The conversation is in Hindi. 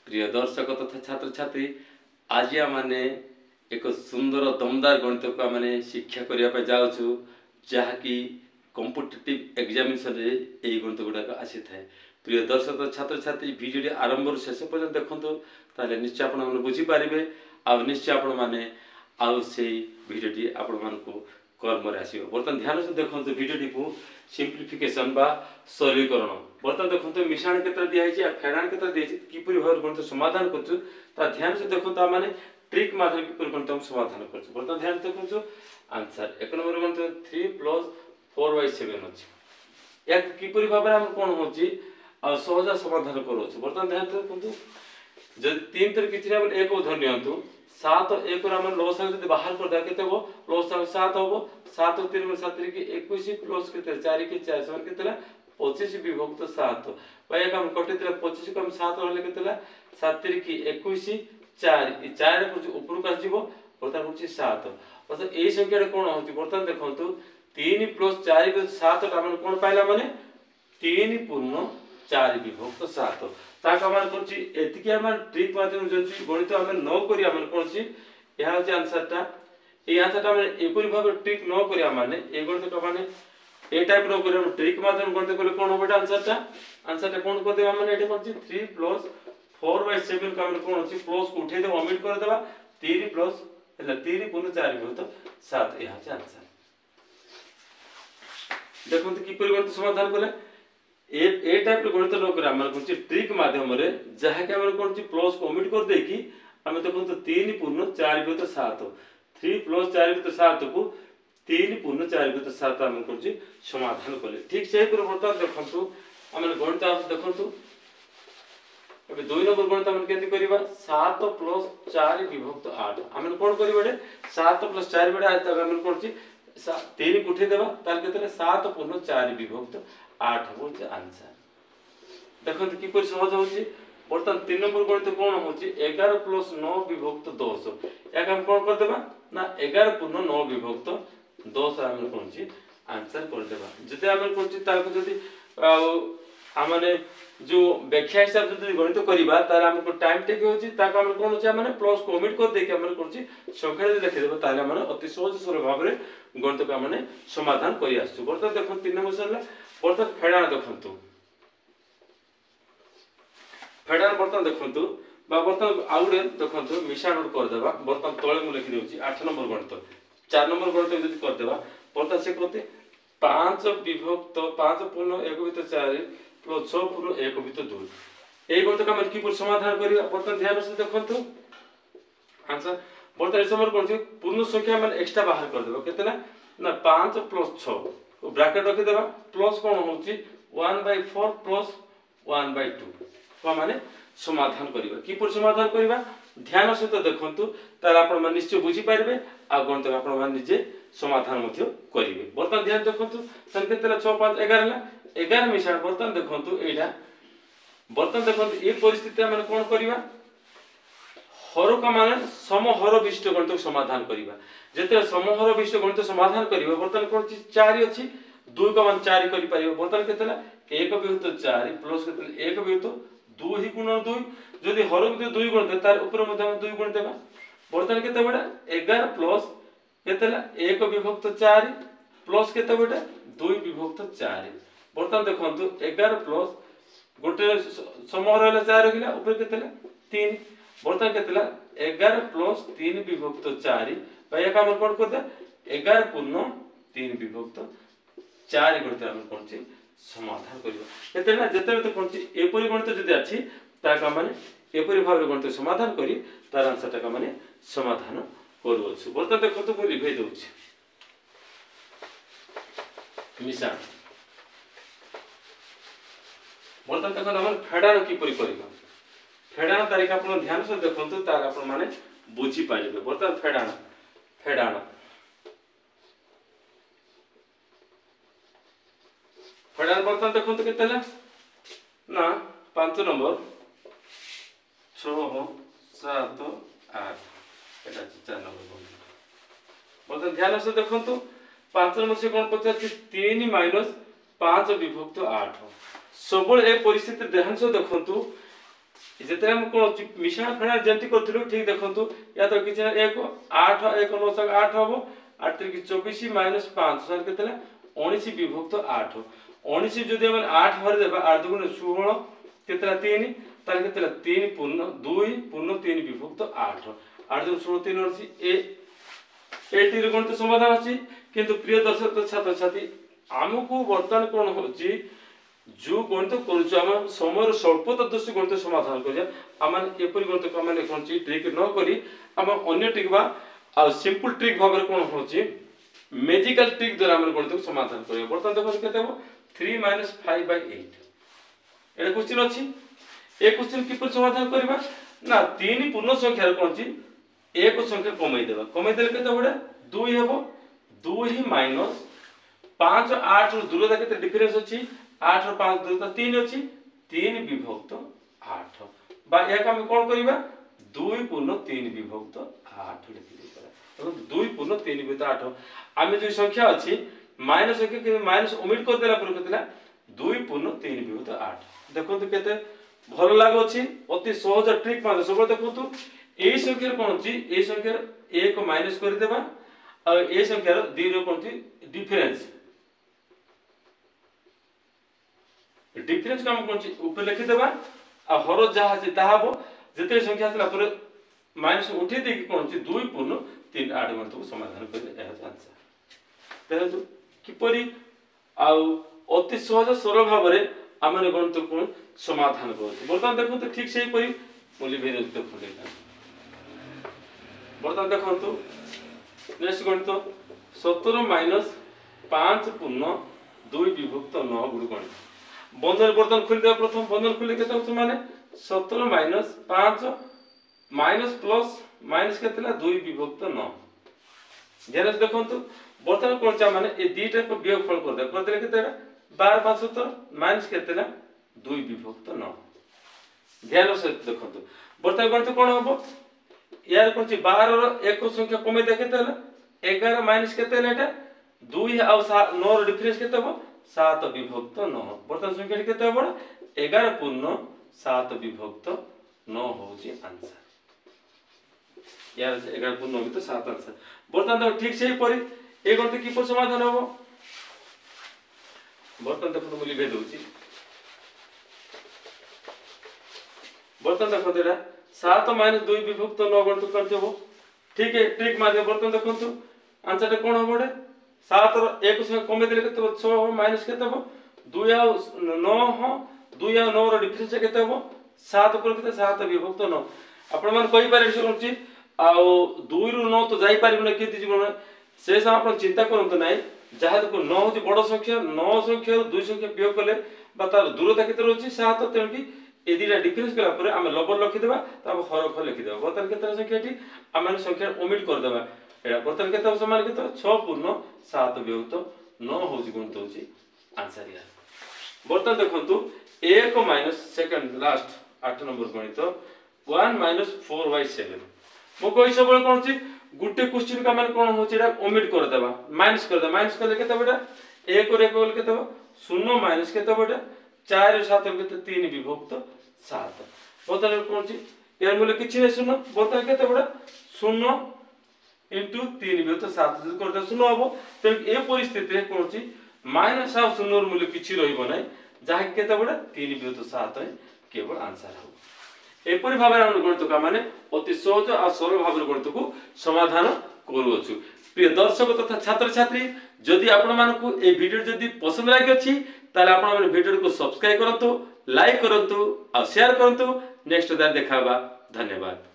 प्रिय दर्शक तथा छात्र छात्री आज आमने एक सुंदर दमदार गणित को आम शिक्षा करने जाऊँ जहाँकि कॉम्पिटिटिव एग्जामिनेशन रे यही गणित गुड़ाक आसी था। प्रिय दर्शक छात्र छात्री भिडियो आरंभ शेष पर्यंत देखते ताले निश्चय आपण मैंने बुझीपारे आ निश्चय आपण मैंने आउ से भिडियोटी आपण मानक कर्म आसो। बर्तमान ध्यान से देखो भिडियोटी को सिंप्लिफिकेशन बा सरलीकरण। बर्तमान देखो मिश्रण केत्र दिखाई फेड़ाण केत्र दिखाई किपरि भाव गणित समाधान कर ध्यान से देखो मैंने ट्रिक माध्यम किपरि गणित समाधान कर। बर्तमान ध्यान से देखो आंसर एक नंबर गणित 3 + 4/7 अच्छी या किपरि भाव में कौन हो सहज समाधान करोच। बर्तमान ध्यान से देखो जब 3 तर किसी एक धर नि 7 1 लसागु जब बाहर करदे केते हो लसागु 7 होबो 7 3 7 की 21 प्लस केते 4 की 4 समान केतेला 25 विभक्त 7 भाई हम कटितला 25 को हम 7 रहले केतेला 7 3 की 21 4 ई 4 को ऊपर का जीवो बर्तमान होची 7 मतलब एई संख्या कोन होची। बर्तमान देखंतु 3 + 4 = 7 ता मन कोन पाइला माने 3 पूर्ण 4 विभक्त 7 ताका मान कोची एतिके हम ट्रिक माध्यम जति गणित हम न करी हम कोनची यहा होची आंसरटा ए आंसरटा हम एपरि भाबे ट्रिक न करी हम माने ए गणित का माने ए टाइप रो करी हम ट्रिक माध्यम गणित करले कोन होबे आंसरटा कोन कर देबा माने एटा कोनची 3 + 4/7 का हम कोन होची प्लस को उठे दे ओमिट कर देबा 3 प्लस हला 3 पूर्ण 4 विभक्त 7 यहा होची आंसर। देखो तो किपरि गणित समाधान कले ए टाइप रो गणित न करे हम कोनची ट्रिक माध्यम रे जहा के हम कोनची प्लस को ओमिट कर दे कि हम देखो तो 3 पूर्ण 4 विभक्त 7 3 + 4 विभक्त 7 को 3 पूर्ण 4 विभक्त 7 हम कोनची समाधान कले। ठीक से पर बर्तमान देखंतु हम गणित देखंतु अब 2 नंबर गणित हम केंति करबा 7 + 4 विभक्त 8 हम कोन करबा 7 + 4 बडे आज तक हम कोनची 3 को उठे देबा तार केतले 7 पूर्ण 4 विभक्त 8 हो आंसर। देखो कि सहज हो बर्तमान 3 नंबर गणित कौन हो 11 + 9 विभक्त 10 एक हम कौन कर देबा ना 11 पूर्ण 9 विभक्त 10 हम कौन ची आंसर कर देबा। जते हम कौन ची ताको जदी हमने जो व्याख्या हिसाब से गणित करबा तार हमको टाइम टेक होची ताको हम कौन ची माने प्लस को ओमिट कर दे के हम कौन ची संख्या दे लिख देबा ताले माने अति सहज सरल भाव रे गणित का माने समाधान करि आसु। बर्तमान देखो 3 नंबर सरला बर्तमान फेड़ाण देखंतु फेड़ाण बर्तमान देखंतु बा बर्तमान आउडे देखंतु मिश्रण कर देबा। बर्तमान तळे मु लिखि देउची 8 नंबर गणित 4 नंबर गणित जदी कर देबा बर्तमान से कहते 5 विभक्त 5 पूर्ण 1 विभक्त 4 + 6 पूर्ण 1 विभक्त 2 ए गणित का हम कि समाधान करिया। बर्तमान ध्यान से देखंतु आंसर बर्तमान समय कोन पूर्ण संख्या माने एक्स्ट्रा बाहर कर देबा केतेला ना 5 + 6 ब्रैकेट रखि देबा प्लस कोन होची 1/4 + 1/2 को माने समाधान करिबा। कि पर समाधान करिबा ध्यान सहित देखंतु तार आपण मन निश्चय बुझी पारबे आ गणित आपण मन निजे समाधान मध्य करिवे। बर्तमान ध्यान देखंतु संकेतला 6 5 11 ला 11 मिश्रण बर्तमान देखंतु एटा बर्तमान देखंतु ए परिस्थिति मन कोन करिबा हर का माने समहर विशिष्ट गणित समाधान करिबा। जेते समहर विशिष्ट गणित समाधान करिबा बर्तमान कोन 4 अछि 2 का मान 4 करि पारिबो। बर्तमान केतला 1 विभक्त 4 प्लस केतला 1 विभक्त 2 ही गुणन 2 जदि हर विभक्त 2 गुण दे तार ऊपर मध्ये हम 2 गुण देबा। बर्तमान केते बडा 11 प्लस केतला 1 विभक्त 4 प्लस केते बडा 2 विभक्त 4। बर्तमान देखंतु 11 प्लस गोटे समहर रहला 4 रखिला ऊपर केतला 3 बर्तमान केतला 11 प्लस 3 विभक्त 4 भाई का हम कोन करते 11 पूर्ण 3 विभक्त 4 गणित हम कोन ची समाधान करियो। केतेना जेते तो कोन ची एपरि गणित जदि अछि ताका माने एपरि भाव गणित समाधान करी तार आंसर ता का माने समाधान करू अछि। बर्तमान देखो तो बोली भे दउछि मिश्रण बर्तमान देखो हम फेड़ाण किपरि करिबा फेड़ाण तारिख आपण ध्यान से देखंतु तार आपण माने बुझी पाइबे। बर्तमान फेड़ाण फेड़ाण फेड़ाण बर्तमान देखंतु केतेला ना 5 नंबर 6 7 8 एटा 4 नंबर बर्तमान ध्यान से देखंतु 5 नंबर से कोन पचार 3 - 5 विभक्त 8 सबल ए परिस्थिति ध्यान से देखंतु जेते हम कोन मिश्रण फेणा जेंति करथिलु ठीक देखंतु या तो किछ 1 8 1 9 8 हबो 8 3 24 माइनस 5 सर केतला 19 विभक्त 8 19 जदि हम 8 भर देबा 8 दुगुण 16 केतला 3 तार केतला 3 पूर्ण 2 पूर्ण 3 विभक्त 8 8 दुगुण 16 3 अछि एटी रे गणित समाधान अछि किंतु प्रिय दर्शक छात्र छात्री हमकु वर्तमान कोन होची जो गणित करूछ हम समय स्वल्पता दृष्टि गणित समाधान करिया आमान एपरि गणित को माने कोन ची ट्रिक न करी हम अन्य ट्रिक बा आ सिंपल ट्रिक भाबरे कोन होची मैजिकल ट्रिक द्वारा हम गणित को समाधान करिया वर्तमान देखो केते हो 3 - 5/8 एटा क्वेश्चन अछि ए क्वेश्चन किपर समाधान करबा ना तीन पूर्ण संख्या कोन ची एक संख्या कमाई देले केते बडे 2 हेबो 2 माइनस 5 8 रो दूरता केते डिफरेंस अछि 8 और 5 दूरता 3 अछि 3 विभक्त 8 बा एक हम कोन करबा 2 पूर्ण 3 विभक्त 8 लिखि देबा तो 2 पूर्ण 3 विभक्त 8 आमे जो संख्या अछि माइनस संख्या के माइनस ओमिट कर देला पर केतला 2 पूर्ण 3 विभक्त 8 देखो तो केते भल लागो अछि अति सहज ट्रिक माने सब देखो तो ए संख्या कोन अछि ए संख्या 1 माइनस कर देबा और ए संख्या 2 रो कोन अछि डिफरेंस काम कोन छी ऊपर लिखि देबा आ हर जहा छै ताहाबो जते संख्या छला पर माइनस उठी दे कि कोन छी 2 पूर्ण 3 8 गणित को समाधान कर एहा आंसर देखो किपरि आ अति सहज सरल भाबरे हमने गणित को समाधान करछि वर्तमान देखो तो ठीक सेही परि बोली भेज देखो देखा वर्तमान देखो तो नेक्स्ट गणित 17 - 5 पूर्ण 2 विभक्त 9 गुण गणित बंधन बर्तन खोल दे प्रथम बंधन खोले केते होछ माने 17 - 5 माइनस प्लस माइनस केतेला 2 विभक्त 9 ध्यान से देखंतु बर्तन कोन चा माने ए दीटा को वियोगफल कर दे केतेला 12 5 17 माइनस केतेला 2 विभक्त 9 ध्यान से देखंतु बर्तन कोन कोन होबो यार कोन ची 12 रो एक संख्या कमे दे केतेला 11 माइनस केतेला एटा 2 आ 9 रो डिफरेंस केते हो 7 विभक्त 9 बर्तन संख्या केते बडा 11 पूर्ण 7 विभक्त 9 होची आंसर यार 11 पूर्ण 9 भी तो 7 आंसर बर्तन तो ठीक से परी ए गणित की पर समाधान होबो बर्तन देखो तो लिखे दोची बर्तन देखो तेरा 7 - 2 विभक्त 9 गणित करते हो ठीक है ट्रिक मार दे बर्तन देखो तो आंसर कोन होबो 7 रो एक संख्या कमे देले केते 6 माइनस केते हो 2 आ 9 हो 2 आ 9 रो डिफरेंस केते हो 7 पर केते 7 विभक्त 9 आपण मन कहि पारे से कोनची आ 2 रो 9 तो जाई पारिबो न केति जीवन से सब आपण चिंता करंत नै जहा को 9 होची बड़ संख्या 9 संख्या 2 संख्या वियोग करले बा तार दूरता केते रहउची 7 तेन की ए दिला डिफरेंस कला पर हम लबर लिखि देबा तब हर ख लिखि देबा बतन केते संख्या ठी हम संख्या ओमिट कर देबा एडा बर्तन केते समान केते 6 पूर्ण 7 विभक्त 9 होची गणित होची आंसर यार बर्तन देखंतु 1 माइनस सेकंड लास्ट 8 नंबर गणित 1 - 4/7 मो कोइ सब कोन छी गुटे क्वेश्चन का माने कोन होची एडा ओमिट कर देबा माइनस कर दे माइनस करले केते बेटा 1 और 1 बोल केते 0 माइनस केते बेटा 4 और 7 केते 3 विभक्त 7 बर्तन कोन छी यार मूल्य किछि नै 0 बर्तन केते बेटा 0 into 3 विभक्त 7 जद करते 0 हबो त ए परिस्थिति रे कोन छी माइनस आ 0 र मूल्य किछि रहिबो नै जाहा केते बडा 3 विभक्त 7 केवल आंसर हो एपरि भाबरे हम गणित का माने अति सहज आ सरल भाबरे गणित को समाधान करूछु प्रिय दर्शक तथा छात्र छात्री जदि आपण मानकु ए वीडियो जदि पसंद लागि अछि ताले आपण माने वीडियो को सब्सक्राइब करंतु लाइक करंतु आ शेयर करंतु नेक्स्ट दार देखाबा धन्यवाद।